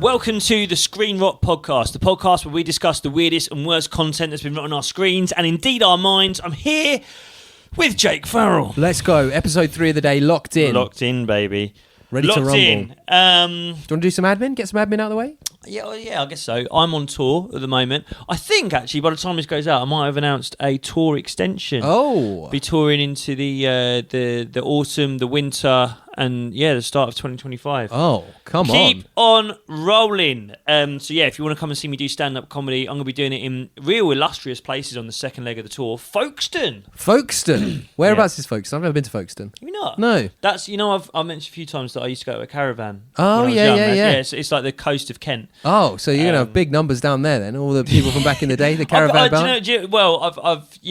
Welcome to the Screen Rot Podcast, the podcast where we discuss the weirdest and worst content that's been written on our screens and indeed our minds. I'm here with Jake Farrell. Let's go. Episode 3 of the day, locked in. Locked in, baby. Ready locked to rumble. In. Do you want to do some admin? Get some admin out of the way? Yeah, I guess so. I'm on tour at the moment. I think, actually, by the time this goes out, I might have announced a tour extension. Oh. Be touring into the autumn, the winter, and, the start of 2025. Oh, come on. Keep on rolling. So, if you want to come and see me do stand-up comedy, I'm going to be doing it in real illustrious places on the second leg of the tour. Folkestone. Whereabouts is Folkestone? I've never been to Folkestone. Have you not? No. That's, I've mentioned a few times that I used to go to a caravan. Oh, yeah. It's like the coast of Kent. Oh, so you're going to have big numbers down there then? All the people from back in the day, the caravan band?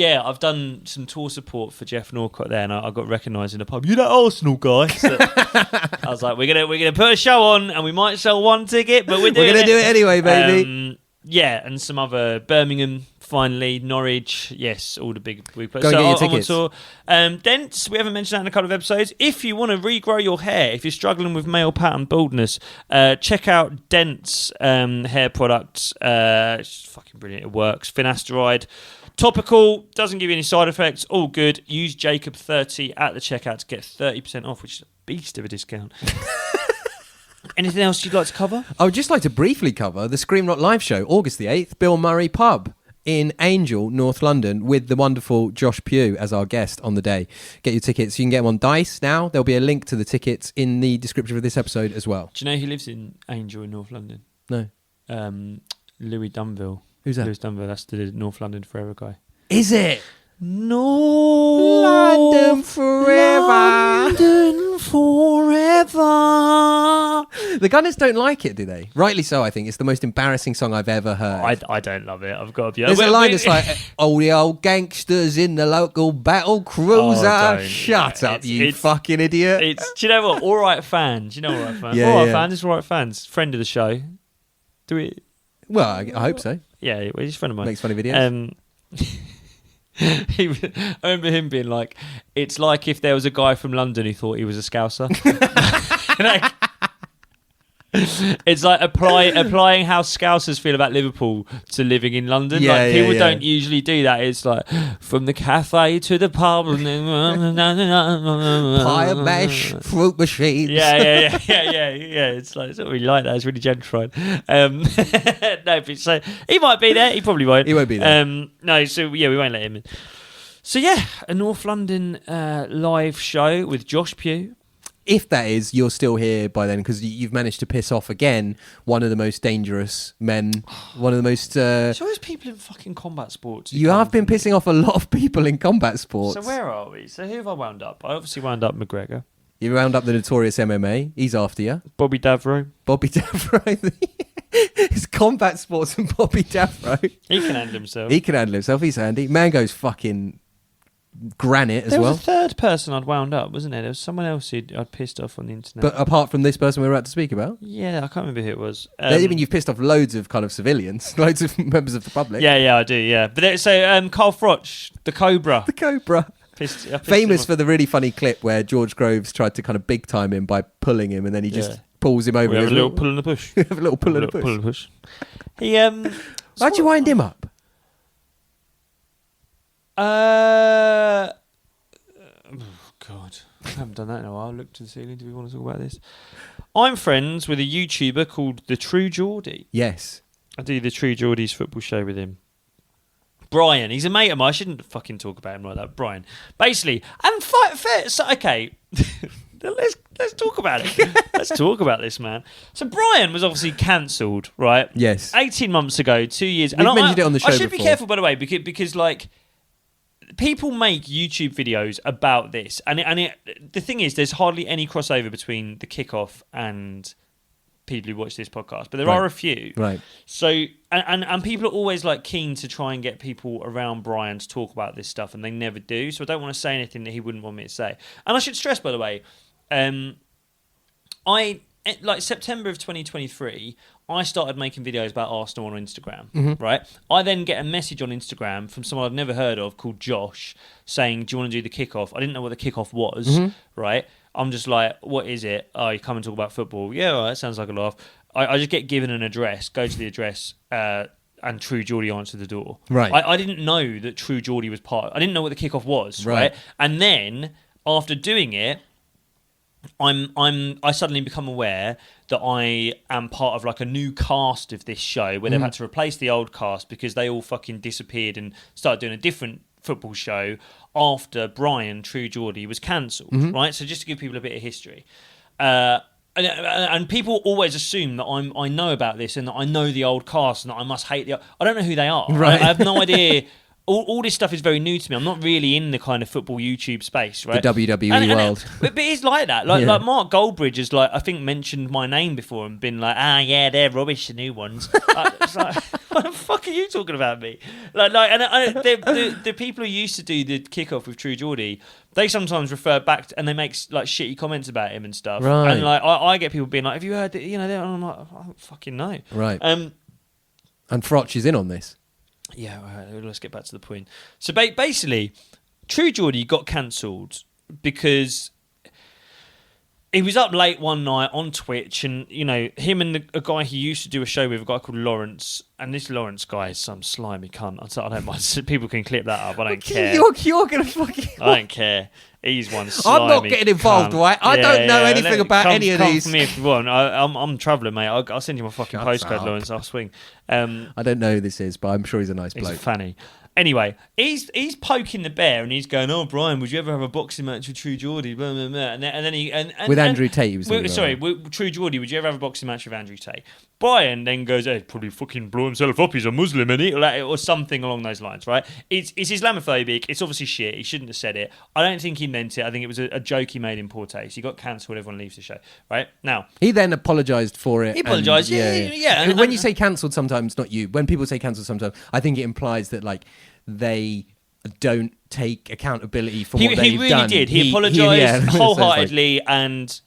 I've done some tour support for Jeff Norcott there, and I got recognised in the pub. You that Arsenal guy? So I was like, we're gonna put a show on, and we might sell one ticket, but we're gonna do it anyway, baby. And some other Birmingham, finally Norwich, yes, all the big. Go and get your tickets. On tour. Dents, we haven't mentioned that in a couple of episodes. If you want to regrow your hair, if you're struggling with male pattern baldness, check out Dents hair products. It's fucking brilliant. It works. Finasteride. Topical, doesn't give you any side effects, all good. Use Jacob30 at the checkout to get 30% off, which is a beast of a discount. Anything else you'd like to cover? I would just like to briefly cover the Scream Rock live show, August the 8th, Bill Murray Pub in Angel, North London, with the wonderful Josh Pugh as our guest on the day. Get your tickets. You can get them on Dice now. There'll be a link to the tickets in the description of this episode as well. Do you know who lives in Angel in North London? No. Louis Dunville. Who's that? Louis Dunville, that's the North London Forever guy. Is it? No. London Forever. London Forever. The Gunners don't like it, do they? Rightly so, I think. It's the most embarrassing song I've ever heard. I don't love it. I've got to be honest. There's a line that's like, all the old gangsters in the local battle cruiser. Shut up, you fucking idiot. Do you know what? All Right Fans. You know All Right Fans? Yeah, All Right Fans. It's All Right Fans. Friend of the show. Do we... Well, I hope so. Yeah, he's a friend of mine. Makes funny videos. I remember him being like, it's like if there was a guy from London who thought he was a Scouser. It's like applying how Scousers feel about Liverpool to living in London. People don't usually do that. It's like from the cafe to the pub. Pie of mash, fruit machines. Yeah. It's not really like that. It's really gentrified. No, but so he might be there. He probably won't. He won't be there. No, so we won't let him in. So a North London live show with Josh Pugh. If that is, you're still here by then because you've managed to piss off again one of the most dangerous men, one of the most... It's always people in fucking combat sports. You have been pissing off a lot of people in combat sports. So where are we? So who have I wound up? I obviously wound up McGregor. You wound up the notorious MMA. He's after you. Bobby Davro. It's combat sports and Bobby Davro. He can handle himself. He's handy. Mango's fucking... granite as well. There was a third person I'd wound up, wasn't there? There was someone else I'd pissed off on the internet. But apart from this person we were about to speak about? Yeah, I can't remember who it was. You've pissed off loads of kind of civilians, loads of members of the public. Yeah, I do, yeah. But Carl Froch, the Cobra. The Cobra. Famous for the really funny clip where George Groves tried to kind of big time him by pulling him and then he just pulls him over. We have a little pull and a push. Have a little pull and a push. How'd you wind him up? Oh God, I haven't done that in a while. Look to the ceiling. Do we want to talk about this? I'm friends with a YouTuber called The True Geordie. Yes. I do the True Geordie's football show with him. Brian, he's a mate of mine. I shouldn't fucking talk about him like that. Brian. Basically, and fair. So, okay, let's talk about it. Let's talk about this, man. So Brian was obviously cancelled, right? Yes. 18 months ago, 2 years. We've mentioned it on the show I should before. be careful, by the way, because like... people make YouTube videos about this, and the thing is, there's hardly any crossover between the kickoff and people who watch this podcast, but there are a few. Right. So, and people are always like keen to try and get people around Brian to talk about this stuff, and they never do. So I don't want to say anything that he wouldn't want me to say. And I should stress, by the way, like September of 2023, I started making videos about Arsenal on Instagram, right? I then get a message on Instagram from someone I've never heard of called Josh saying, do you want to do the kickoff? I didn't know what the kickoff was, right? I'm just like, what is it? Oh, you come and talk about football. Yeah, all right, sounds like a laugh. I just get given an address, go to the address, and True Geordie answered the door. Right. I didn't know that True Geordie was part. I didn't know what the kickoff was. Right. And then after doing it, I suddenly become aware that I am part of like a new cast of this show where they've had to replace the old cast because they all fucking disappeared and started doing a different football show after Brian True Geordie was cancelled. Right. So just to give people a bit of history. And people always assume that I know about this and that I know the old cast and that I must hate I don't know who they are. Right. I have no idea. All this stuff is very new to me. I'm not really in the kind of football YouTube space, right? The WWE world. But it's like that. Like Mark Goldbridge has I think mentioned my name before and been like, yeah, they're rubbish, the new ones. It's like, what the fuck are you talking about me? The people who used to do the kickoff with True Geordie, they sometimes refer back and they make like shitty comments about him and stuff. Right. And like I get people being like, have you heard that? I'm like, I don't fucking know. Right. And Frotch is in on this. Yeah, let's get back to the point. So basically, True Geordie got cancelled because he was up late one night on Twitch, and him and a guy he used to do a show with, a guy called Lawrence, and this Lawrence guy is some slimy cunt. I don't mind. People can clip that up. I don't care. You're gonna fucking. I don't care. He's one slimy. I'm not getting involved, cunt. right? I don't know anything about any of these. Come for me if you want. I'm travelling, mate. I'll send you my fucking postcode, Lawrence. I'll swing. I don't know who this is, but I'm sure he's a nice bloke. He's a fanny. Anyway, he's poking the bear and he's going, "Oh, Brian, would you ever have a boxing match with True Geordie?" Blah, blah, blah. And then he with Andrew Tate. He was with True Geordie. Would you ever have a boxing match with Andrew Tate? Brian then goes, "Hey, probably fucking blow himself up. He's a Muslim, isn't he?" Or something along those lines, right? It's Islamophobic. It's obviously shit. He shouldn't have said it. I don't think he meant it. I think it was a joke he made in poor taste. He got cancelled. Everyone leaves the show, right? Now he then apologised for it. He apologised. Yeah. And when you say cancelled, sometimes not you. When people say cancelled, sometimes I think it implies that like they don't take accountability for what they've done. He really did. He apologised wholeheartedly, and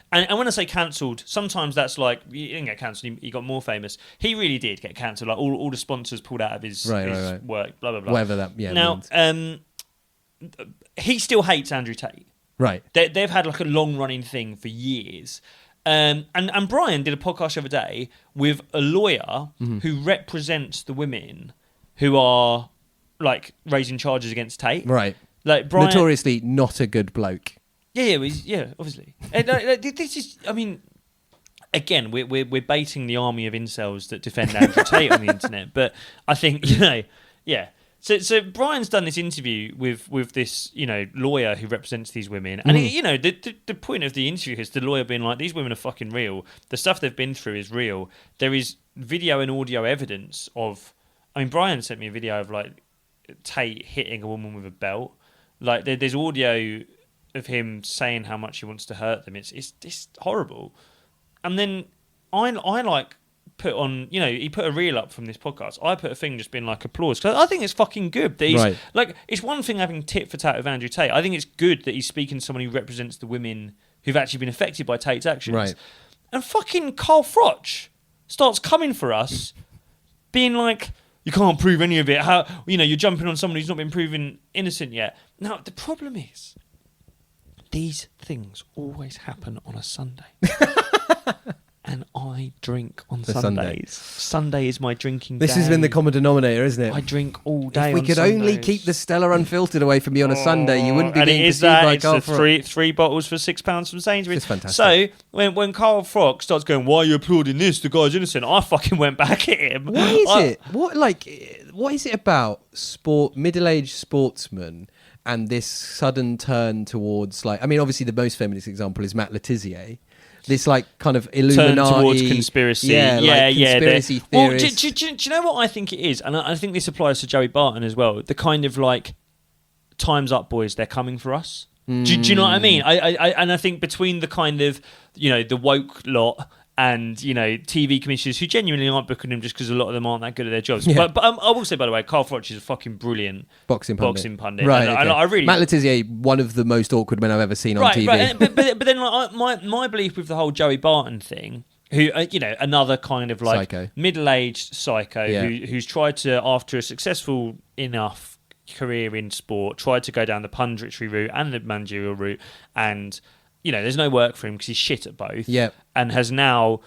when I say cancelled, sometimes that's like he didn't get cancelled. He got more famous. He really did get cancelled. Like all the sponsors pulled out of his work. Blah blah blah. Whatever that. Yeah. Now, he still hates Andrew Tate. Right. They've had like a long running thing for years. And Brian did a podcast the other day with a lawyer who represents the women who are like raising charges against Tate. Right. Like Brian, notoriously not a good bloke. Yeah, obviously. And, this is, I mean, again, we're baiting the army of incels that defend Andrew Tate on the internet, but I think So Brian's done this interview with this lawyer who represents these women, and the point of the interview is the lawyer being like, these women are fucking real. The stuff they've been through is real. There is video and audio evidence of. I mean, Brian sent me a video of like Tate hitting a woman with a belt. Like there's audio of him saying how much he wants to hurt them. It's horrible. And then I like put on, he put a reel up from this podcast. I put a thing just being like applause because I think it's fucking good that he's like, it's one thing having tit for tat with Andrew Tate. I think it's good that he's speaking to someone who represents the women who've actually been affected by Tate's actions. Right. And fucking Carl Frotch starts coming for us, being like, you can't prove any of it. How you're jumping on someone who's not been proven innocent yet. Now the problem is, these things always happen on a Sunday, and I drink on Sundays. Sunday is my drinking day. This has been the common denominator, isn't it? I drink all day. If we could only keep the Stella Unfiltered away from me on a Sunday, you wouldn't be being pursued by Carl Frotch. Three bottles for £6 from Sainsbury's. It's fantastic. So when Carl Frotch starts going, "Why are you applauding this? The guy's innocent," I fucking went back at him. What is it? What is it about middle-aged sportsmen and this sudden turn towards obviously the most feminist example is Matt Letizia. This kind of Illuminati turn towards conspiracy, conspiracy theorist. Well, do you know what I think it is? And I think this applies to Joey Barton as well. The kind of like, time's up, boys. They're coming for us. Do you know what I mean? I think between the kind of the woke lot and TV commissioners who genuinely aren't booking him just because a lot of them aren't that good at their jobs. Yeah. But I will say, by the way, Carl Frotch is a fucking brilliant boxing pundit. Right, and I really. Matt Letizia, one of the most awkward men I've ever seen on TV. Right. But then my belief with the whole Joey Barton thing, who another kind of like psycho. Middle-aged psycho who's tried to, after a successful enough career in sport, tried to go down the punditry route and the managerial route, and there's no work for him because he's shit at both. Yeah. And has now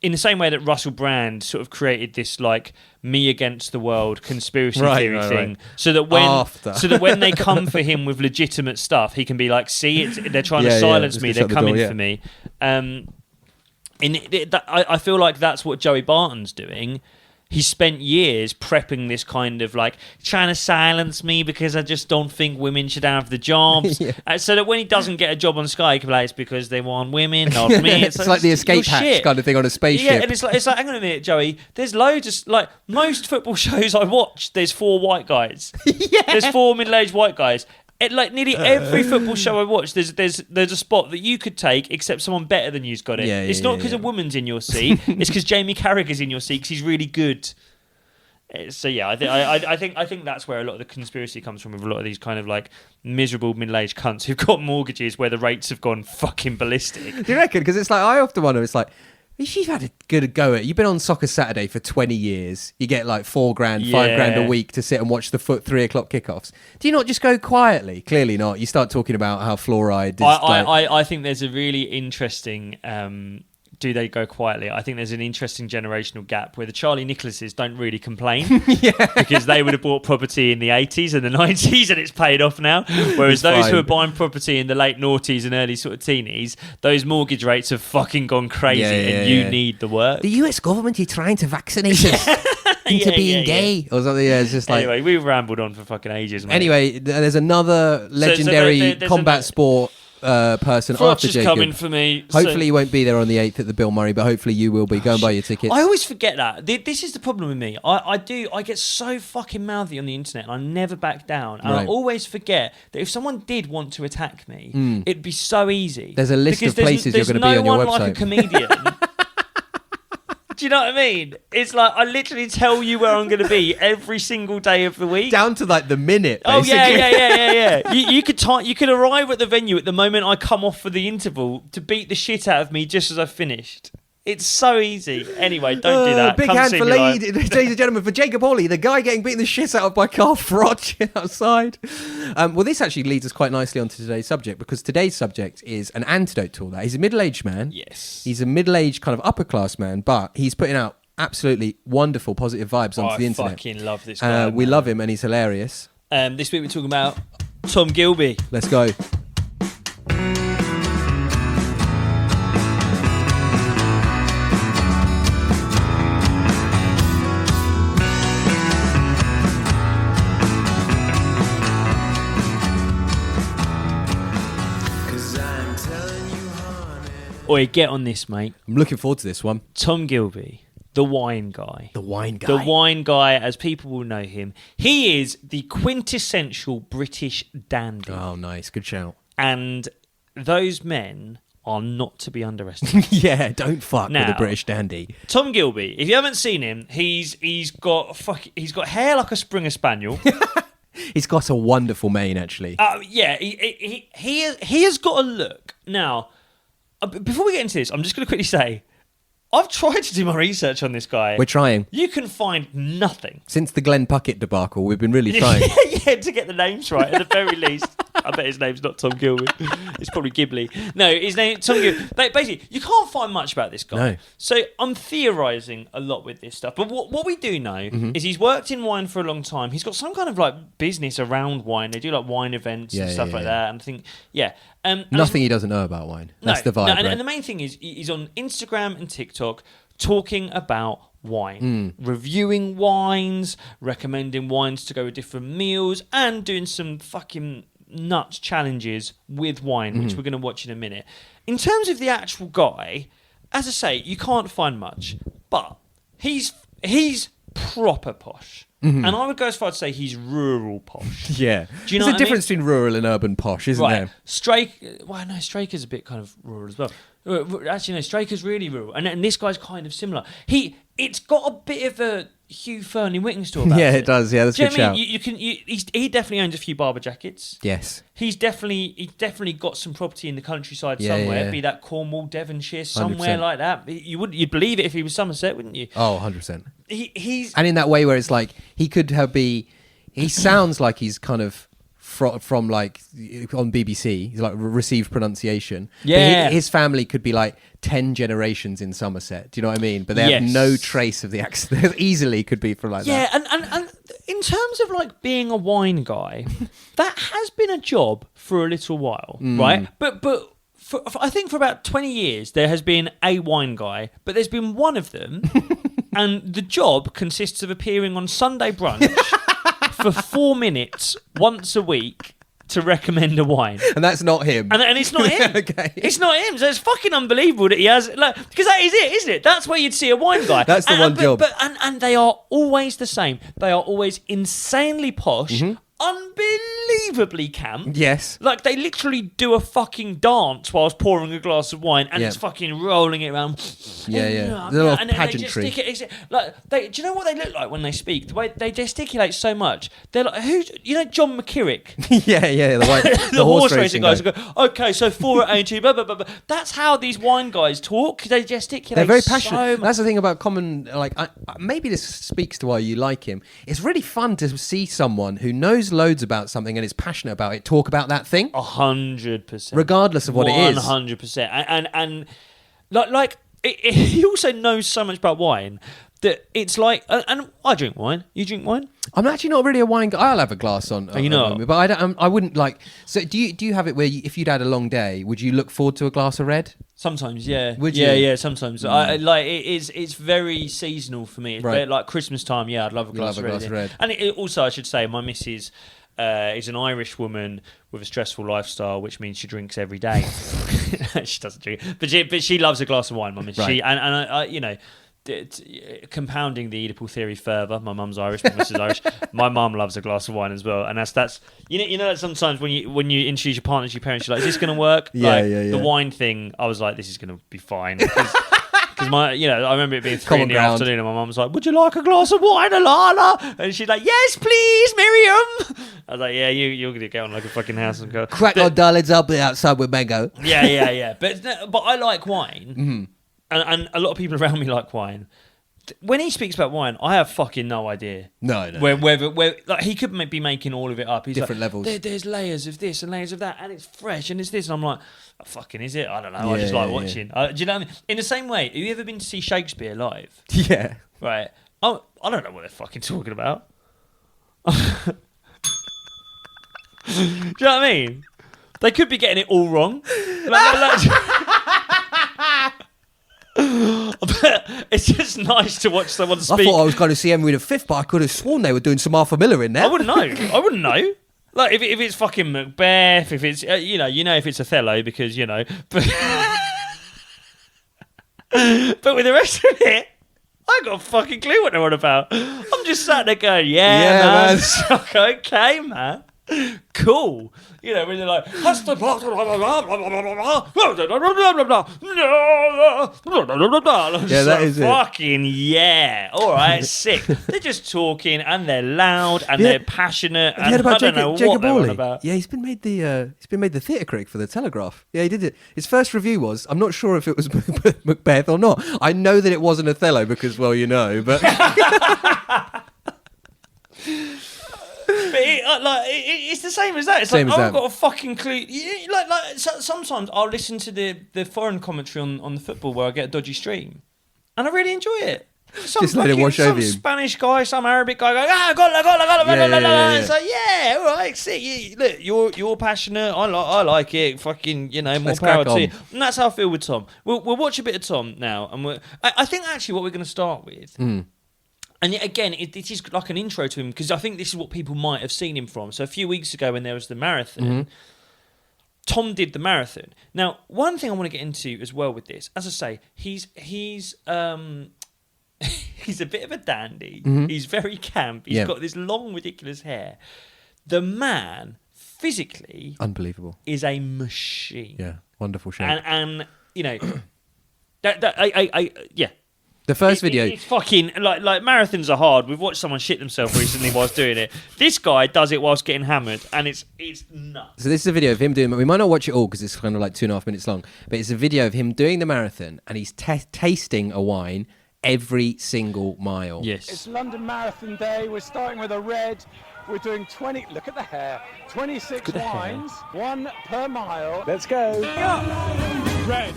in the same way that Russell Brand sort of created this like me against the world conspiracy theory thing, so that when they come for him with legitimate stuff, he can be like, see, they're trying to silence me, they're coming for me. I feel like that's what Joey Barton's doing. He spent years prepping this kind of like trying to silence me because I just don't think women should have the jobs. So that when he doesn't get a job on Sky, he can be like, it's because they want women, not me. It's like the escape hatch kind of thing on a spaceship. Yeah, and it's like, hang on a minute, Joey. There's loads of like most football shows I watch. There's 4 white guys. There's 4 middle-aged white guys. Like nearly every football show I watch, there's a spot that you could take, except someone better than you's got it. It's not because a woman's in your seat. It's because Jamie Carragher's in your seat because he's really good. So yeah, I think that's where a lot of the conspiracy comes from with a lot of these kind of like miserable middle-aged cunts who've got mortgages where the rates have gone fucking ballistic. Do you reckon? Because it's like I often wonder. It's like, if you've had a good go at it, you've been on Soccer Saturday for 20 years, you get like $4 grand, $5 grand a week to sit and watch the 3 o'clock kickoffs. Do you not just go quietly? Clearly not. You start talking about how fluoride is. I think there's a really interesting. Do they go quietly? I think there's an interesting generational gap where the Charlie Nicholases don't really complain because they would have bought property in the 80s and the 90s and it's paid off now. Whereas those who are buying property in the late noughties and early sort of teenies, those mortgage rates have fucking gone crazy and you need the work. The US government is trying to vaccinate us into being gay or something. Yeah, it's just like... Anyway, we've rambled on for fucking ages, mate. Anyway, there's another legendary combat sport person after Jacob. Coming for me. Hopefully you won't be there on the 8th at the Bill Murray, but hopefully you will be. Go and buy your tickets. I always forget that. This is the problem with me. I get so fucking mouthy on the internet and I never back down. And I always forget that if someone did want to attack me, it'd be so easy. There's a list of places you're going to be on your website. There's no one like a comedian. Do you know what I mean? It's like I literally tell you where I'm going to be every single day of the week, down to like the minute. Basically. Oh yeah. You could arrive at the venue at the moment I come off for the interval to beat the shit out of me just as I've finished. It's so easy. Anyway, don't do that. Big Come hand for ladies and gentlemen, for Jacob Hawley, the guy getting beaten the shit out of by Carl Froch outside. Well, this actually leads us quite nicely onto today's subject, because today's subject is an antidote to all that. He's a middle-aged man. Yes. He's a middle-aged kind of upper-class man, but he's putting out absolutely wonderful positive vibes onto the internet. I fucking love this guy. We love him and he's hilarious. This week we're talking about Tom Gilbey. Let's go. Oi, get on this, mate. I'm looking forward to this one. Tom Gilbey, the wine guy. The wine guy. The wine guy, as people will know him. He is the quintessential British dandy. Oh, nice. Good shout. And those men are not to be underestimated. Yeah, don't fuck with a British dandy. Tom Gilbey, if you haven't seen him, he's got hair like a Springer Spaniel. He's got a wonderful mane, actually. Yeah, he has got a look. Now, before we get into this, I'm just going to quickly say, I've tried to do my research on this guy. We're trying. You can find nothing. Since the Glenn Puckett debacle, we've been really trying. Yeah, to get the names right, at the very least. I bet his name's not Tom Gilbey. It's probably Gilbey. No, his name Tom Gilbey. Basically, you can't find much about this guy. No. So I'm theorising a lot with this stuff. But what we do know is he's worked in wine for a long time. He's got some kind of like business around wine. They do like wine events and stuff like that. And I think, nothing he doesn't know about wine. That's the vibe, right? And the main thing is he's on Instagram and TikTok talking about wine, reviewing wines, recommending wines to go with different meals, and doing some fucking nuts challenges with wine, which we're going to watch in a minute. In terms of the actual guy, as I say, you can't find much, but he's proper posh. And I would go as far as to say he's rural posh. Yeah. Do you know There's a difference between rural and urban posh, isn't there? Straker's a bit kind of rural as well. Actually, no, Straker's really rural. And this guy's kind of similar. It's got a bit of a Hugh Fernie Whittingstall about it. Yeah, it does. Yeah, that's a good shout. He definitely owns a few barber jackets. Yes. He's definitely got some property in the countryside somewhere, be that Cornwall, Devonshire, somewhere 100%. like that. You'd believe it if he was Somerset, wouldn't you? Oh, 100%. He's and in that way where it's like he could he sounds like he's kind of from like on BBC. He's like received pronunciation. Yeah. But his family could be like 10 generations in Somerset. Do you know what I mean? But they have no trace of the accent. Easily could be from like that. Yeah, and in terms of like being a wine guy, that has been a job for a little while, right? But I think for about 20 years there has been a wine guy, but there's been one of them, and the job consists of appearing on Sunday brunch for 4 minutes once a week to recommend a wine. And that's not him. And it's not him. Okay. It's not him. So it's fucking unbelievable that he has, like, because that is it, isn't it? That's where you'd see a wine guy. That's the one job. And they are always the same. They are always insanely posh, unbelievably camp. Yes. Like, they literally do a fucking dance whilst pouring a glass of wine, and Yeah. it's fucking rolling it around. Yeah. There's a lot of pageantry. Do you know what they look like when they speak? The way they gesticulate so much. They're like, John McKirrick? yeah, the horse racing guys go, okay, so 4 at 80, blah, blah, blah, blah. That's how these wine guys talk. They gesticulate. They're very so passionate. much. That's the thing about Common. Like, maybe this speaks to why you like him. It's really fun to see someone who knows loads about something and is passionate about it talk about that thing, 100%, regardless of what it is. 100%, and like he also knows so much about wine that it's like. And I drink wine. You drink wine? I'm actually not really a wine guy. I'll have a glass on. You know, but I don't. I wouldn't like. So do you have it where if you'd had a long day, would you look forward to a glass of red? Sometimes, yeah. Would you? Yeah, sometimes. It's very seasonal for me. It's Right. very, like Christmas time, yeah, I'd love a glass of red. And also, I should say, my missus is an Irish woman with a stressful lifestyle, which means she drinks every day. She doesn't drink, but she loves a glass of wine, my missus. Right. I compounding the Oedipal theory further, my mum's Irish, my missus is Irish. My mum loves a glass of wine as well, and that's you know that sometimes when you introduce your partner to your parents, you're like, is this going to work? Yeah. The wine thing, I was like, this is going to be fine. Because I remember it being 3 Common in the ground. afternoon, and my mum was like, "Would you like a glass of wine, Alana?" And she's like, "Yes, please, Miriam." I was like, "Yeah, you're gonna get on like a fucking house and go Crack our darlings up outside with mango. Yeah. But I like wine, and a lot of people around me like wine. When he speaks about wine, I have fucking no idea. No. Whether like he could be making all of it up. He's Different like, levels. There's layers of this and layers of that, and it's fresh and it's this. And I'm like, oh, fucking is it? I don't know. I just like watching. Do you know what I mean? In the same way, have you ever been to see Shakespeare live? Yeah. Right. Oh, I don't know what they're fucking talking about. Do you know what I mean? They could be getting it all wrong. It's just nice to watch someone speak. I thought I was going to see Henry V, but I could have sworn they were doing some Arthur Miller in there. I wouldn't know. Like if it's fucking Macbeth, if it's if it's Othello because but but with the rest of it, I got a fucking clue what they're on about. I'm just sat there going, yeah man. Okay, man. Cool. When they're like, just that is it. Fucking yeah. All right, sick. They're just talking and they're loud and they're passionate. And I don't know what they're on about. Yeah, he's been made the theatre critic for the Telegraph. Yeah, he did it. His first review was, I'm not sure if it was Macbeth or not. I know that it wasn't Othello because, well, but. But it's the same as that. It's same like, as I've that. got a fucking clue. Sometimes I'll listen to the foreign commentary on the football where I get a dodgy stream. And I really enjoy it. Just let it wash over you. Some Spanish guy, some Arabic guy going, got it. Yeah. It's like, yeah, all right, see, look, you're passionate. I like it. Fucking, more Let's power crack to you. on. And that's how I feel with Tom. We'll watch a bit of Tom now. And I think actually what we're going to start with... And yet again, it is like an intro to him because I think this is what people might have seen him from. So a few weeks ago when there was the marathon, Tom did the marathon. Now, one thing I want to get into as well with this, as I say, he's he's a bit of a dandy. He's very camp. He's got this long, ridiculous hair. The man, physically... Unbelievable. ...is a machine. Yeah, wonderful shape. And yeah. The first video... It's fucking... Like marathons are hard. We've watched someone shit themselves recently whilst doing it. This guy does it whilst getting hammered, and it's nuts. So this is a video of him doing... We might not watch it all because it's kind of like 2.5 minutes long, but it's a video of him doing the marathon, and he's tasting a wine every single mile. Yes. It's London Marathon Day. We're starting with a red. We're doing 20. Look at the hair. 26 at the hair. wines, 1 per mile. Let's go. Red.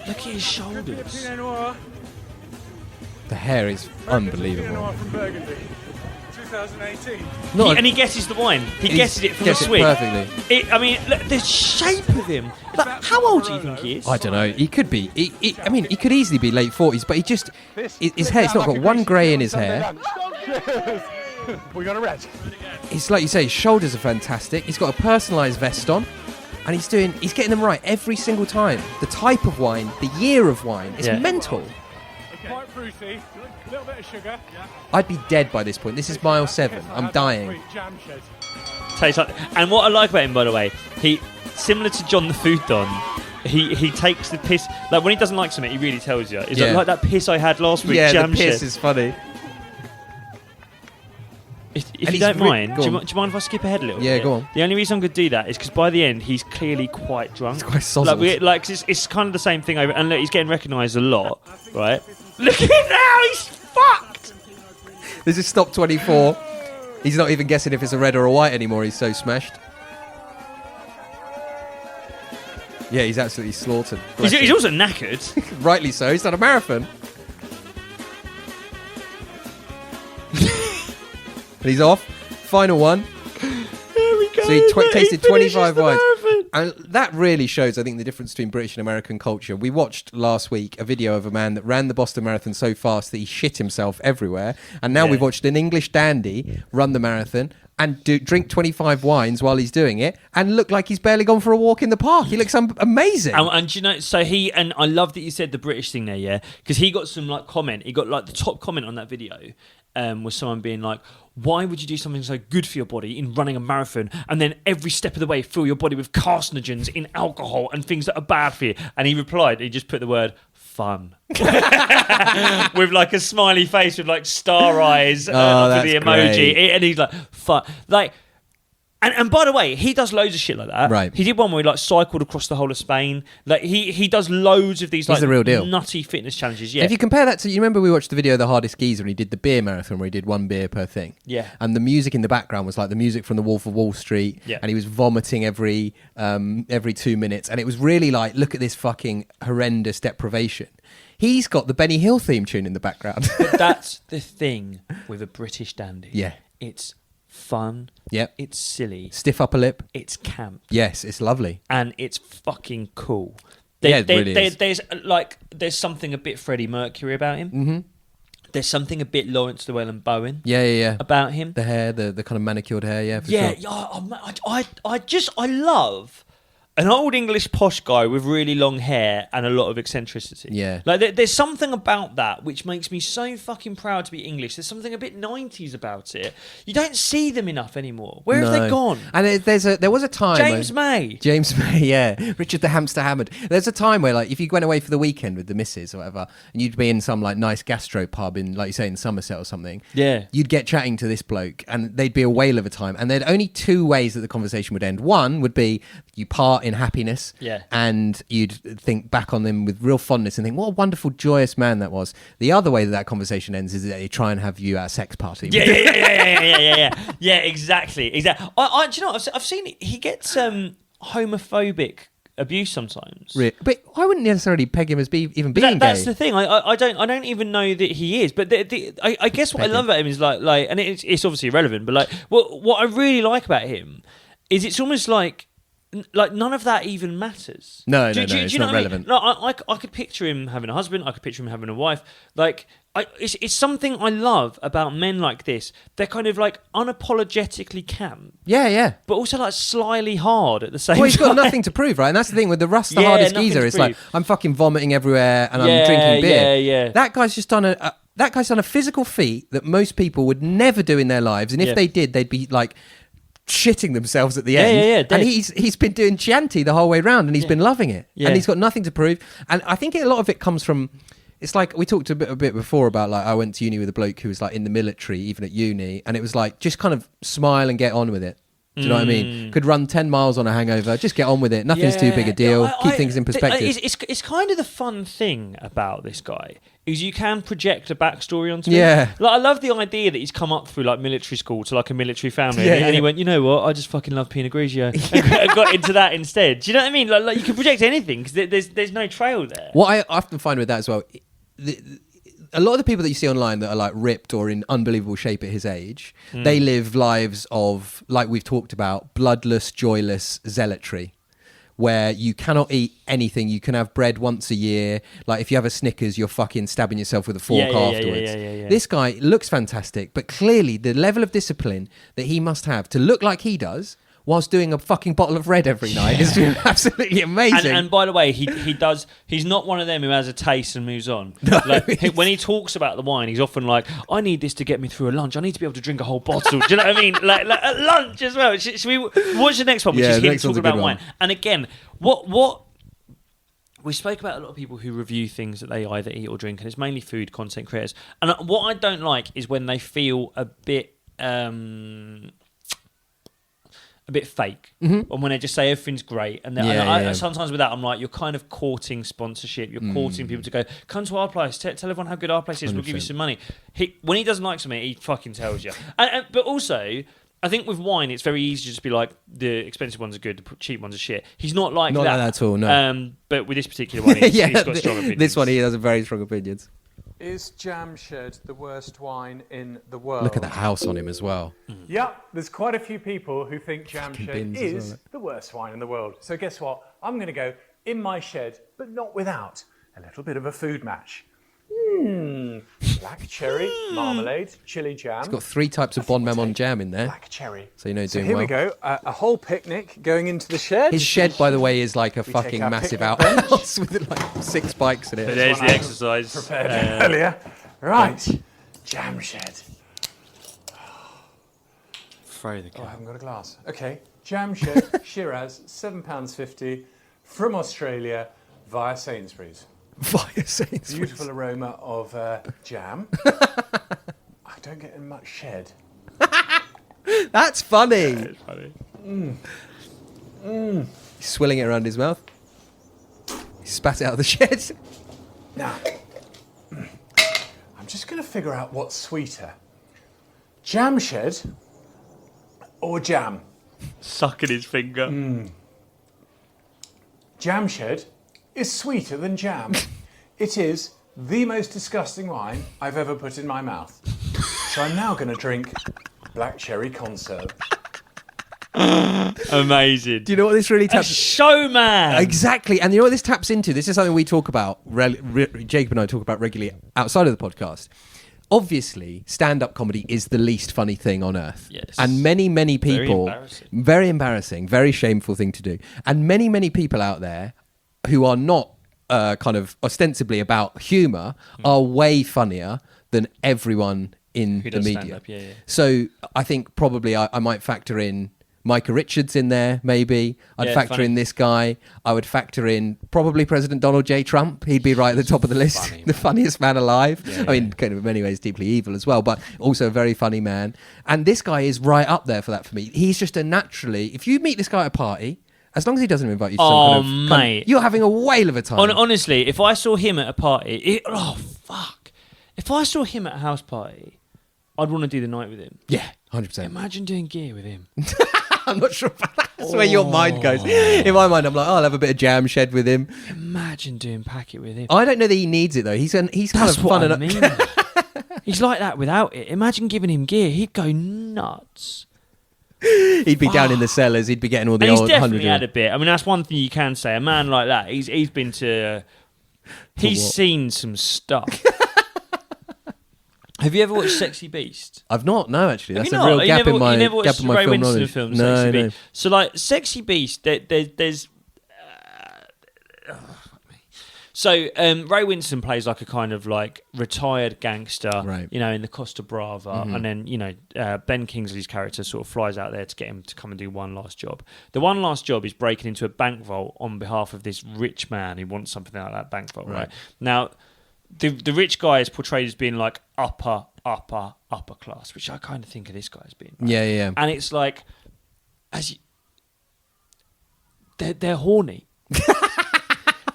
Look at his shoulders. Pinot Noir. The hair is Pinot unbelievable. Noir from Burgundy. 2018. And he guesses the wine. He guesses it from the Gets it swig. perfectly. I mean, look, the shape of him. Like, how old do you think he is? I don't know. He could be. I mean, he could easily be late 40s, but his hair's not got one grey in his hair. We got a red. It's like you say, his shoulders are fantastic. He's got a personalised vest on, and he's getting them right every single time. The type of wine, the year of wine, it's mental. Quite fruity. A little bit of sugar. I'd be dead by this point. This is mile 7. I'm dying. Jam shed. Tastes like, and what I like about him, by the way, he similar to John the Food Don. He takes the piss. Like when he doesn't like something, he really tells you. It's like that piss I had last week. Yeah, jam the piss shed. is funny. If you don't mind, do you mind if I skip ahead a little bit? Yeah, go on. The only reason I'm going to do that is because by the end, he's clearly quite drunk. He's quite sozzled. 'Cause it's kind of the same thing over, and look, he's getting recognised a lot, right? Look at him now, he's fucked! This is stop 24. He's not even guessing if it's a red or a white anymore. He's so smashed. Yeah, he's absolutely slaughtered. He's also knackered. Rightly so. He's done a marathon. And he's off. Final one. There we go. So he tasted 25 wines. marathon. And that really shows, I think, the difference between British and American culture. We watched last week a video of a man that ran the Boston Marathon so fast that he shit himself everywhere. And now we've watched an English dandy run the marathon and drink 25 wines while he's doing it and look like he's barely gone for a walk in the park. He looks amazing. And you know, so and I love that you said the British thing there, yeah, because he got some like comment. He got like the top comment on that video was someone being like, why would you do something so good for your body in running a marathon and then every step of the way fill your body with carcinogens in alcohol and things that are bad for you? And he replied, he just put the word fun with like a smiley face with like star eyes for the emoji. Great. And he's like, fun. Like, and by the way, he does loads of shit like that. Right. He did one where he like cycled across the whole of Spain. Like he does loads of these like the real deal. nutty fitness challenges. Yeah. If you compare that to, you remember we watched the video of the hardest geezer and he did the beer marathon where he did 1 beer per thing. Yeah. And the music in the background was like the music from The Wolf of Wall Street. Yeah. And he was vomiting every 2 minutes. And it was really like, look at this fucking horrendous deprivation. He's got the Benny Hill theme tune in the background. But that's the thing with a British dandy. Yeah. It's fun. Yep. It's silly. Stiff upper lip. It's camp. Yes, it's lovely. And it's fucking cool. It really is. There's something a bit Freddie Mercury about him. Mm-hmm. There's something a bit Lawrence Llewellyn Bowen. Yeah. About him. The hair, the kind of manicured hair. Yeah. For Yeah. sure. I love an old English posh guy with really long hair and a lot of eccentricity. Yeah. Like there's something about that which makes me so fucking proud to be English. There's something a bit 90s about it. You don't see them enough anymore. Where have they gone? And there was a time James May, yeah. Richard the Hamster Hammond. There's a time where, like, if you went away for the weekend with the missus or whatever, and you'd be in some, like, nice gastro pub in, like you say, in Somerset or something. Yeah. You'd get chatting to this bloke, and they'd be a whale of a time. And there'd only 2 ways that the conversation would end. One would be you part in happiness. Yeah. And you'd think back on them with real fondness and think, what a wonderful, joyous man that was. The other way that conversation ends is that they try and have you at a sex party. Yeah, exactly. Do you know, I've seen he gets homophobic abuse sometimes. But I wouldn't necessarily peg him as even being gay. That's the thing. I don't even know that he is. But I guess what I love about him is like, and it's obviously irrelevant. But like, what I really like about him is it's almost like none of that even matters. No, it's not relevant. I could picture him having a husband. I could picture him having a wife. Like, it's something I love about men like this. They're kind of like unapologetically camp. Yeah. But also like slyly hard at the same time. Well, he's got nothing to prove, right? And that's the thing with the Russ, the hardest geezer. It's like, I'm fucking vomiting everywhere and I'm drinking beer. Yeah. That guy's just done a physical feat that most people would never do in their lives. And if they did, they'd be like shitting themselves at the end. Yeah. And he's been doing Chianti the whole way round and he's been loving it. Yeah. And he's got nothing to prove. And I think a lot of it comes from, it's like we talked a bit before about, like, I went to uni with a bloke who was like in the military, even at uni, and it was like, just kind of smile and get on with it. Do you know what I mean? Could run 10 miles on a hangover. Just get on with it. Nothing's too big a deal. Keep things in perspective. It's kind of the fun thing about this guy is you can project a backstory onto him. Yeah. Like, I love the idea that he's come up through like military school to like a military family, and he went, you know what? I just fucking love Pinot Grigio, and got into that instead. Do you know what I mean? Like you can project anything because there's no trail there. What I often find with that as well, a lot of the people that you see online that are like ripped or in unbelievable shape at his age, they live lives of, like we've talked about, bloodless, joyless zealotry, where you cannot eat anything. You can have bread once a year. Like if you have a Snickers, you're fucking stabbing yourself with a fork afterwards. This guy looks fantastic, but clearly the level of discipline that he must have to look like he does whilst doing a fucking bottle of red every night is absolutely amazing. And by the way, he's not one of them who has a taste and moves on. No, when he talks about the wine, he's often like, I need this to get me through a lunch. I need to be able to drink a whole bottle. Do you know what I mean? Like at lunch as well. Should we watch the next one, which is him talking about wine? And again, what we spoke about a lot of people who review things that they either eat or drink, and it's mainly food content creators. And what I don't like is when they feel a bit fake, and when they just say everything's great, and sometimes with that I'm like, you're kind of courting sponsorship, you're courting people to go, come to our place, tell everyone how good our place is, 100%. We'll give you some money. When he doesn't like something, he fucking tells you. But also, I think with wine, it's very easy to just be like, the expensive ones are good, the cheap ones are shit. He's not like that. Not like that at all, no. But with this particular one, he's got strong opinions. This one, he has a very strong opinions. Is Jamshed the worst wine in the world? Look at the house on him as well. Yep, there's quite a few people who think Jamshed is the worst wine in the world. So guess what? I'm going to go in my shed, but not without a little bit of a food match. Black cherry, marmalade, chili jam. It's got 3 types of Bon Mammon jam in there. Black cherry. So you know, so doing here well. we go. A whole picnic going into the shed. His shed, by the way, is like a fucking massive outhouse with like 6 bikes in it. So there's the exercise. Prepared earlier. Right. Jamshed. Throw the cup. I haven't got a glass. Okay. Jamshed Shiraz, £7.50 from Australia via Sainsbury's. Via Sainsbury's. Beautiful aroma of jam. I don't get in much shed. That's funny. It's funny. He's swilling it around his mouth. He spat it out of the shed. Now, I'm just going to figure out what's sweeter. Jamshed or jam? Sucking his finger. Jamshed is sweeter than jam. It is the most disgusting wine I've ever put in my mouth. So I'm now going to drink black cherry conserve. Amazing. Do you know what this really taps? A showman. Exactly. And you know what this taps into? This is something we talk about, Jacob and I talk about regularly outside of the podcast. Obviously, stand-up comedy is the least funny thing on earth. Yes. And many people... Very embarrassing, very shameful thing to do. And many people out there who are not kind of ostensibly about humour are way funnier than everyone in the media. So I think probably I might factor in Micah Richards in there, maybe. I'd factor in this guy. I would factor in probably President Donald J. Trump. He'd be right at the top of the list. The funniest man alive. I mean, kind of in many ways deeply evil as well, but also a very funny man. And this guy is right up there for that for me. He's just a naturally... If you meet this guy at a party... As long as he doesn't invite you to some kind of... You're having a whale of a time. Honestly, if I saw him at a party... If I saw him at a house party, I'd want to do the night with him. Yeah, 100%. Imagine doing gear with him. I'm not sure if that's where your mind goes. In my mind, I'm like, I'll have a bit of jam shed with him. Imagine doing packet with him. I don't know that he needs it, though. He's kind that's of fun enough. Mean. He's like that without it. Imagine giving him gear. He'd go nuts. He'd be down in the cellars. He'd be getting all the old 100. He's definitely had a bit. I mean, that's one thing you can say. A man like that, he's been to... He's seen some stuff. Have you ever watched Sexy Beast? I've not. No, actually, that's a real gap in my you never watched film Ray Winston knowledge. film, No, Sexy no. Beast. So, like, Sexy Beast, there's. So Ray Winston plays like a kind of like retired gangster, Right. you know, in the Costa Brava, and then you know Ben Kingsley's character sort of flies out there to get him to come and do one last job. The one last job is breaking into a bank vault on behalf of this rich man who wants something out of that bank vault. Right now, the rich guy is portrayed as being like upper class, which I kind of think of this guy as being. Right? Yeah. And it's like. they're horny.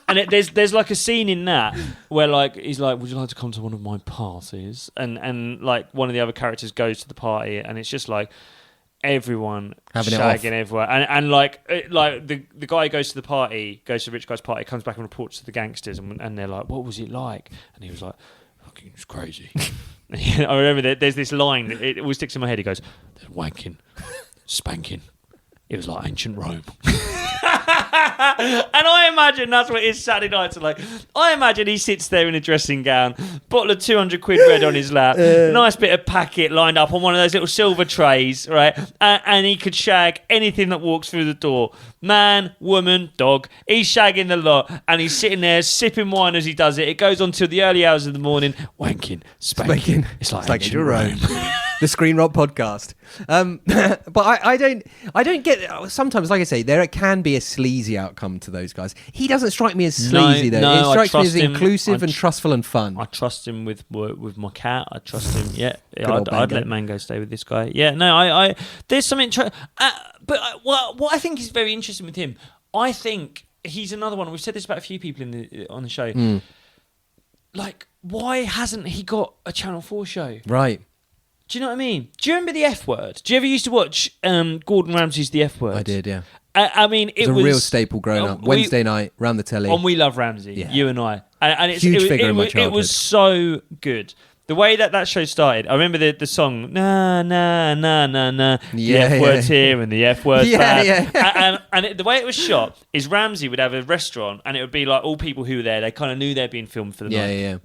And there's like a scene in that where like he's like, would you like to come to one of my parties? And like one of the other characters goes to the party, and it's just like everyone having shagging everywhere, and like the guy goes to the party, goes to the rich guy's party, comes back and reports to the gangsters, and they're like, what was it like? And he was like, fucking, it was crazy. I remember there's this line that it always sticks in my head. He goes, there's wanking, spanking. It was like ancient Rome. And I imagine that's what his Saturday nights are like. I imagine he sits there in a dressing gown, bottle of 200 quid red on his lap, nice bit of packet lined up on one of those little silver trays, right? And he could shag anything that walks through the door. Man, woman, dog. He's shagging the lot, and he's sitting there sipping wine as he does it. It goes on till the early hours of the morning. Wanking, spanking. It's like ancient Rome. The Screen Rot podcast. But I don't get. Sometimes, like I say, there can be a sleazy outcome to those guys. He doesn't strike me as sleazy though. No, it strikes me as him. inclusive and trustful and fun. I trust him with my cat. I trust him. Yeah, old I'd Mango. let Mango stay with this guy. Yeah, no, I there's something. What I think is very interesting with him, I think he's another one. We've said this about a few people on the show. Like, why hasn't he got a Channel 4 show? Right. Do you know what I mean? Do you remember The F Word? Do you ever used to watch Gordon Ramsay's The F Word? I did, yeah. I mean, it was a real staple growing up. Wednesday night, round the telly. On We Love Ramsay, Yeah. you and I. And it's, Huge figure in my It childhood. was so good. The way that show started, I remember the song, na, na, na, na, na, the F word's here and the F word's bad. And the way it was shot is Ramsay would have a restaurant, and it would be like all people who were there, they kind of knew they're being filmed for the night. Yeah.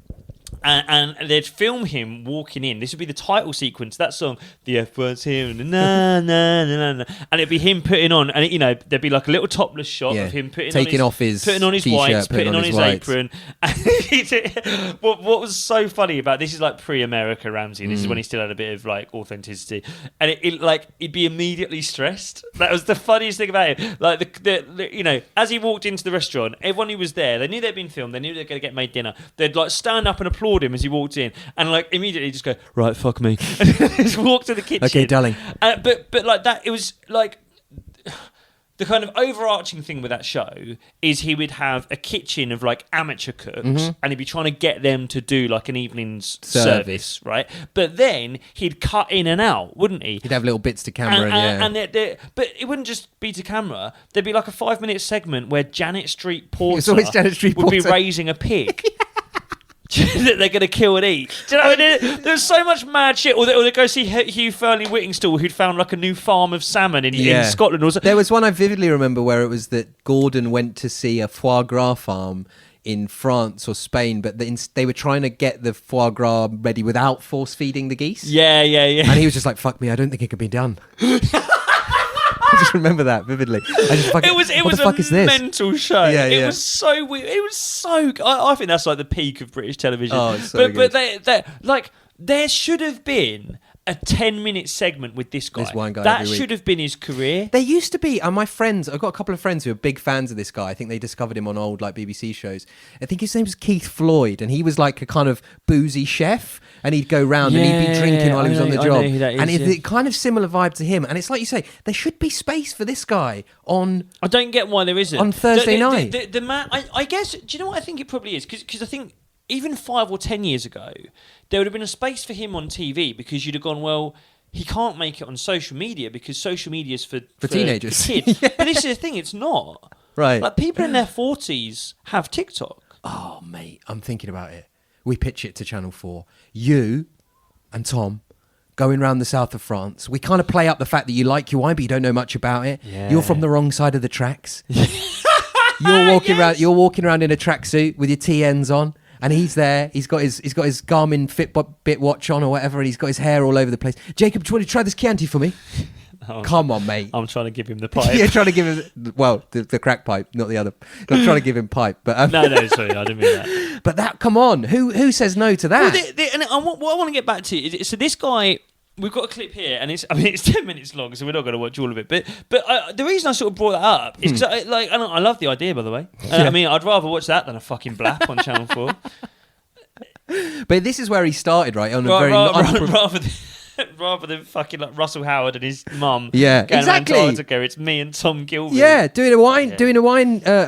And they'd film him walking in. This would be the title sequence. That song, the F word's here, and na na na na, and it'd be him putting on, and there'd be like a little topless shot of him putting on his t-shirt, whites, putting on his whites. apron. And what was so funny about this is like pre-America Ramsay. This is when he still had a bit of like authenticity, and he'd be immediately stressed. That was the funniest thing about him. Like as he walked into the restaurant, everyone who was there, they knew they'd been filmed. They knew they were going to get made dinner. They'd like stand up and applaud him as he walked in, and like immediately just go, right, fuck me, and just walk to the kitchen. Okay, darling. But like that, it was like the kind of overarching thing with that show is he would have a kitchen of like amateur cooks, and he'd be trying to get them to do like an evening's service, right? But then he'd cut in and out, wouldn't he? He'd have little bits to camera, but it wouldn't just be to camera. There'd be like a 5-minute segment where Janet Street Porter It's always Janet Street would be Porter. raising a pig. That they're going to kill and eat. Do you know what I mean? There's so much mad shit. Or they go see Hugh Fearnley-Whittingstall, who'd found like a new farm of salmon in Scotland. Or There was one I vividly remember where it was that Gordon went to see a foie gras farm in France or Spain, but they were trying to get the foie gras ready without force feeding the geese. Yeah. And he was just like, fuck me, I don't think it could be done. I just remember that vividly. It was a mental show. Yeah. It was so weird. It was so. I think that's like the peak of British television. Oh, it's so good. But there should have been a 10-minute segment with this guy. This one guy that every week. should have been his career. There used to be, my friends, I've got a couple of friends who are big fans of this guy. I think they discovered him on old like BBC shows. I think his name was Keith Floyd, and he was like a kind of boozy chef, and he'd go round and he'd be drinking while he was on the job. And it's kind of similar vibe to him. And it's like you say, there should be space for this guy on. I don't get why there isn't on Thursday night. The man, I guess. Do you know what I think it probably is? Because I think even 5 or 10 years ago, there would have been a space for him on TV because you'd have gone, well, he can't make it on social media because social media is for teenagers. Kids. But this is the thing, it's not. Right. Like people in their 40s have TikTok. Oh, mate, I'm thinking about it. We pitch it to Channel 4. You and Tom going around the south of France. We kind of play up the fact that you like your wine, but you don't know much about it. Yeah. You're from the wrong side of the tracks. You're walking around in a tracksuit with your TNs on. And he's there. He's got his Garmin Fitbit watch on or whatever, and he's got his hair all over the place. Jacob, do you want to try this Chianti for me? Come on, mate. I'm trying to give him the pipe. You're trying to give him the crack pipe, not the other. I'm trying to give him pipe, but no, sorry, I didn't mean that. But that, come on, who says no to that? What I want to get back to is so this guy. We've got a clip here, and it's 10 minutes long, so we're not going to watch all of it. But the reason I sort of brought that up is because I love the idea, by the way. I mean, I'd rather watch that than a fucking blap on Channel 4. But this is where he started, right? On a rather than Rather than fucking like Russell Howard and his mum. Yeah, going exactly. around Antarctica, it's me and Tom Gilbey. Yeah, doing a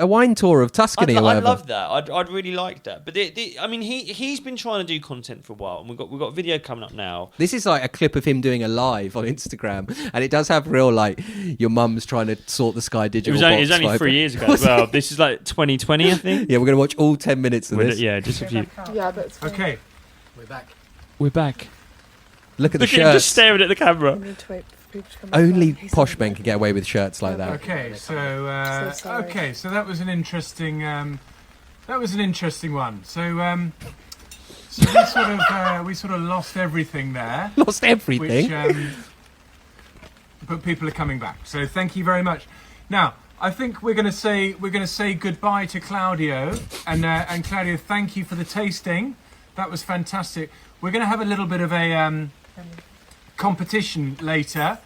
wine tour of Tuscany or I whatever. love that. I'd really like that. But I mean, he's been trying to do content for a while, and we've got a video coming up now. This is like a clip of him doing a live on Instagram, and it does have real like your mum's trying to sort the Sky Digital. It was only 3 years ago as well. This is like 2020, I think. Yeah, we're gonna watch all 10 minutes of this. Yeah, just a few. Yeah, that's fine. Okay. We're back. Look at the Look at him just shirts. staring at the camera. I need to wait for people to come Only back. He's posh on men the can get away with shirts like that. Okay, So sorry. so that was an interesting one. So we sort of lost everything there, Lost everything. which but people are coming back. So thank you very much. Now I think we're going to say goodbye to Claudio, and Claudio, thank you for the tasting. That was fantastic. We're going to have a little bit of a competition later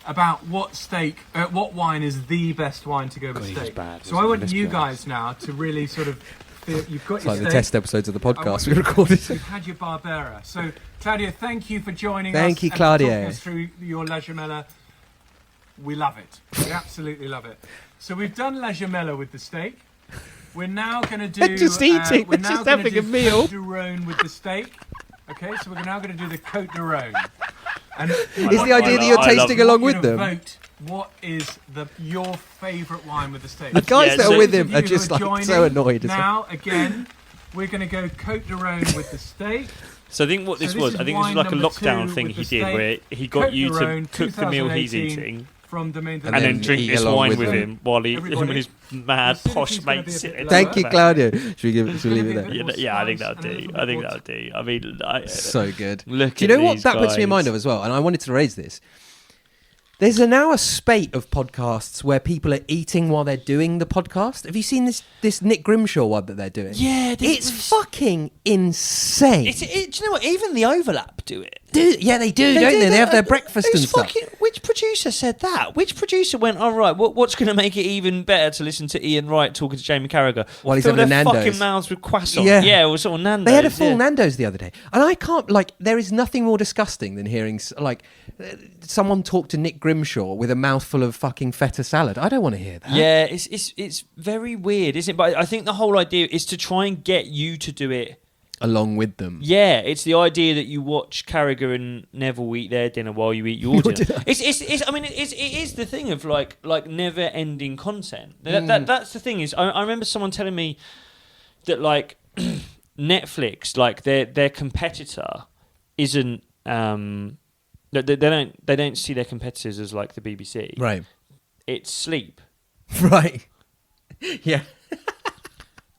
about what wine is the best wine to go with steak. So I want you guys now to really sort of feel you've got It's your like steak. the test episodes of the podcast we recorded. You've had your Barbera. So Claudio, thank you for joining us. Thank you, and for Claudio. talking us through your La Gemella. We love it. We absolutely love it. So we've done La Gemella with the steak. We're now going to do. Just eating. We're They're now just gonna having do a meal. Côte de Rhône with the steak. Okay, so we're now going to do the Côte de Rhône. And Is the idea that you're I love tasting it. along I want with you to them? Vote what is your favourite wine with the steak. The guys Yeah, that so are with Those of him are you just who like joining so annoyed. Now, again, we're going to go Côte de Rhône with the steak. So I think what this So was, is I think this was wine like a number lockdown 2 thing with he the did, steak. where he got Côte you de to Rhône, cook the meal he's 2018. eating. From Domaine de And And then then drink eat this along wine with with them. him while he Everybody- when his mad The posh acidity's gonna mate be a sit bit in low. the Thank you, back. Claudio. Should we It's leave gonna it be a there? bit more Yeah, I think spice that'll and a do. little I think bit that'll do. I mean, So good. look Do you at know what these that puts me in guys. mind of as well? And I wanted to raise this. There's now a spate of podcasts where people are eating while they're doing the podcast. Have you seen this Nick Grimshaw one that they're doing? Yeah, It's fucking insane. do you know what? Even the overlap do it. Yeah, they do, don't they? They have their breakfast and stuff. Which producer said that? Which producer went, all right, what's going to make it even better to listen to Ian Wright talking to Jamie Carragher? While he's Fill having a their Nando's. fucking mouths with croissant. Yeah. Yeah, or sort of Nando's. They had a full yeah. Nando's the other day, and I can't there is nothing more disgusting than hearing someone talk to Nick Grimshaw with a mouthful of fucking feta salad. I don't want to hear that. Yeah, it's very weird, isn't it? But I think the whole idea is to try and get you to do it. Along with them. Yeah, it's the idea that you watch Carragher and Neville eat their dinner while you eat your dinner. It is the thing of like never ending content. That's the thing is I remember someone telling me that like Netflix, like their competitor isn't they don't see their competitors as like the BBC. Right. It's sleep. Right. Yeah.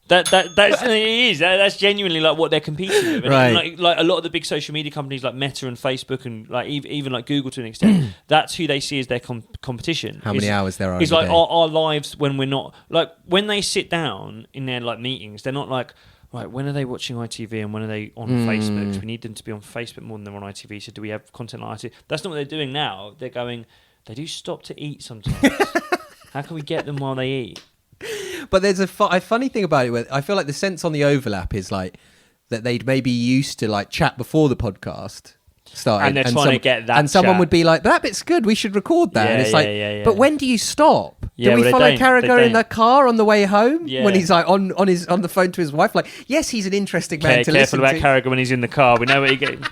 That's genuinely like what they're competing with. And Right. like a lot of the big social media companies like Meta and Facebook and like even like Google to an extent, that's who they see as their competition. How many hours there are It's in a like day. our lives when we're not like when they sit down in their like meetings, they're not like, right, when are they watching ITV and when are they on Facebook? We need them to be on Facebook more than they're on ITV. So do we have content like ITV? That's not what they're doing now. They're going, they do stop to eat sometimes. How can we get them while they eat? But there's a funny thing about it where I feel like the sense on the overlap is like that they'd maybe used to like chat before the podcast started. And they're trying to get that And someone chat. would be like, that bit's good, we should record that. Yeah, and it's yeah, like, yeah. but when do you stop? Yeah, do we well, they follow don't. Carragher They in the don't. car on the way home Yeah. when he's like on the phone to his wife? Like, yes, he's an interesting man to Careful listen about to. Carragher when he's in the car. We know what he gets.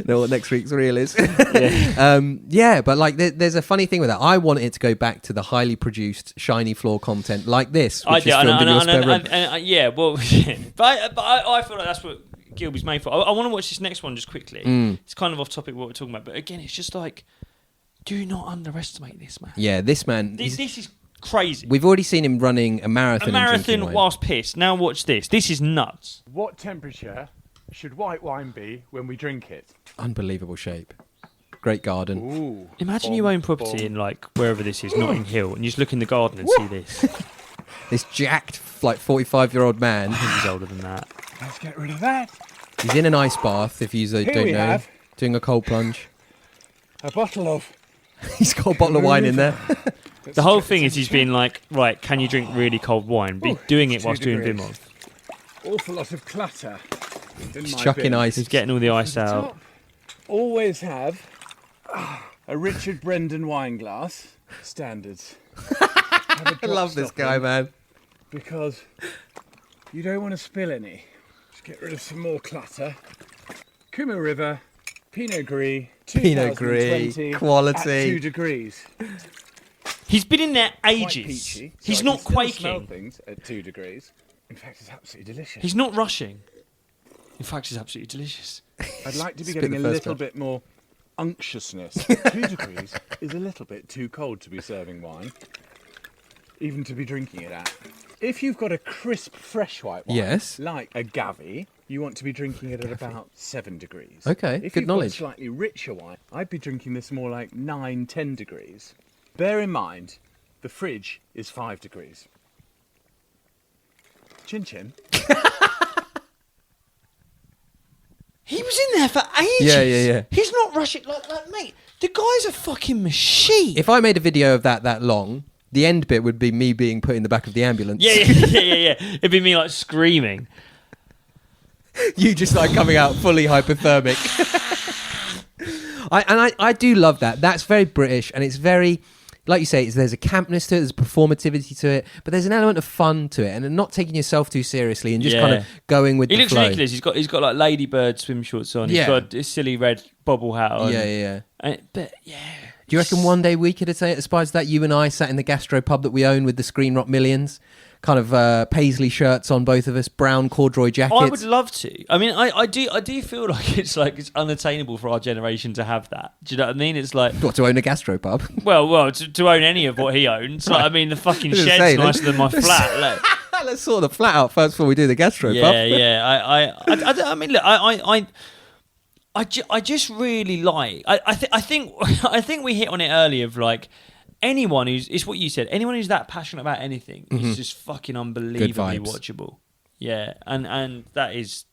Know what next week's reel is. Yeah. But like there's a funny thing with that. I want it to go back to the highly produced shiny floor content like this, which is filmed in your spare room. Yeah, well, but I feel like that's what Gilbey's made for. I want to watch this next one just quickly. It's kind of off topic what we're talking about, but again, it's just like, do not underestimate this man. Yeah, this man. This is crazy. We've already seen him running a marathon. A and drinking marathon wine. whilst pissed. Now watch this. This is nuts. What temperature should white wine be when we drink it? Unbelievable shape. Great garden. Ooh. Imagine you own property in like wherever this is, Notting Hill, and you just look in the garden and see this. This jacked, like 45-year-old man. He's older than that. Let's get rid of that. He's in an ice bath. If you don't we know, have- doing a cold plunge. A bottle of. He's got a bottle of wine in there. The whole thing is he's being like, right, can you drink really cold wine? Be doing it whilst doing 2 degrees. Vimov. awful lot of clutter in He's my chucking bin. ice. He's getting all the ice out. Top, always have a Richard Brendan wine glass. Standards. I love this guy, man. Because you don't want to spill any. Just get rid of some more clutter. Kuma River, Pinot Gris, Pinot Gris, 2020 quality. at 2 degrees. He's been in there Quite ages. peachy. He's So I not can still smell quaking. things at 2 degrees. In fact, it's absolutely delicious. He's not rushing. In fact, it's absolutely delicious. I'd like to be Spit getting the a first little bit. bit more unctuousness. 2 degrees is a little bit too cold to be serving wine, even to be drinking it at. If you've got a crisp, fresh white wine, Yes. like a Gavi, you want to be drinking it at about 7 degrees. Okay, If good you've knowledge. got a slightly richer wine, I'd be drinking this more like 9, 10 degrees. Bear in mind, the fridge is 5 degrees. Chin chin. He was in there for ages. Yeah. He's not rushing. Like, mate, the guy's a fucking machine. If I made a video of that long, the end bit would be me being put in the back of the ambulance. Yeah. It'd be me like screaming. You just like coming out fully hypothermic. I do love that. That's very British, and it's very, like you say, there's a campness to it, there's a performativity to it, but there's an element of fun to it, and not taking yourself too seriously, and just kind of going with He the looks flow. ridiculous. He's got like ladybird swim shorts on. Yeah. He's got a silly red bobble hat on. Yeah. But yeah. Do you reckon one day we could aspire to that? You and I sat in the gastro pub that we own with the Screen Rock Millions, kind of paisley shirts on, both of us, brown corduroy jackets. I would love to. I mean, I do feel like it's unattainable for our generation to have that. Do you know what I mean? It's like, What, to own a gastro pub? well, to own any of what he owns. Like, I mean, the fucking I was gonna shed's say, nicer than my flat. Like, Let's sort the flat out first before we do the gastro pub. yeah. I mean, look, I just really like. I think we hit on it earlier of like anyone who's, it's what you said. Anyone who's that passionate about anything is just fucking unbelievably vibes. watchable. Yeah, and that is.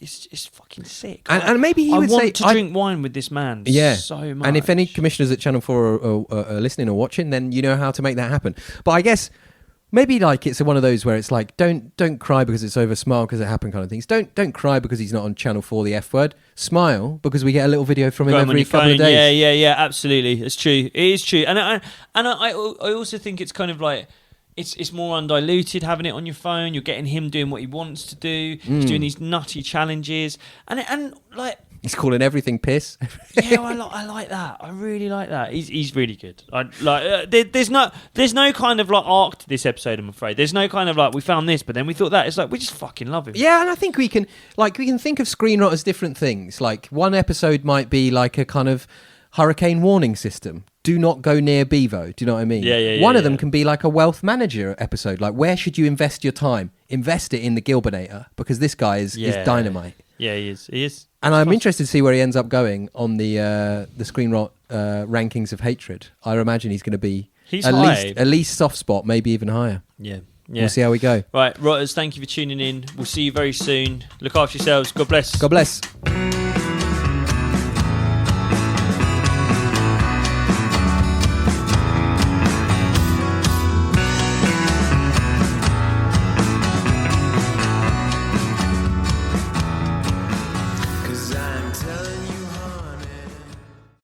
It's fucking sick. And maybe he I would want say, to drink wine with this man. Yeah, so much. and if any commissioners at Channel 4 are listening or watching, then you know how to make that happen. But I guess maybe like it's one of those where it's like don't cry because it's over, smile because it happened kind of things. Don't cry because he's not on Channel 4, the F word. Smile because we get a little video from him Got him on every your couple of phone. days. Yeah, absolutely. It's true. It is true. And I also think it's kind of like it's more undiluted having it on your phone. You're getting him doing what he wants to do. He's doing these nutty challenges and like. He's calling everything piss. Yeah, I like that. I really like that. He's really good. There's no kind of like arc to this episode. I'm afraid there's no kind of like we found this, but then we thought that. It's like we just fucking love him. Yeah, and I think we can think of Screen Rot as different things. Like one episode might be like a kind of hurricane warning system. Do not go near Bevo. Do you know what I mean? Yeah. One of them can be like a wealth manager episode. Like where should you invest your time? Invest it in the Gilbernator because this guy is dynamite. Yeah, he is. And I'm interested to see where he ends up going on the Screen Rot rankings of hatred. I imagine he's going to be at least soft spot, maybe even higher. Yeah. We'll see how we go. Right, Rotters, thank you for tuning in. We'll see you very soon. Look after yourselves. God bless. God bless.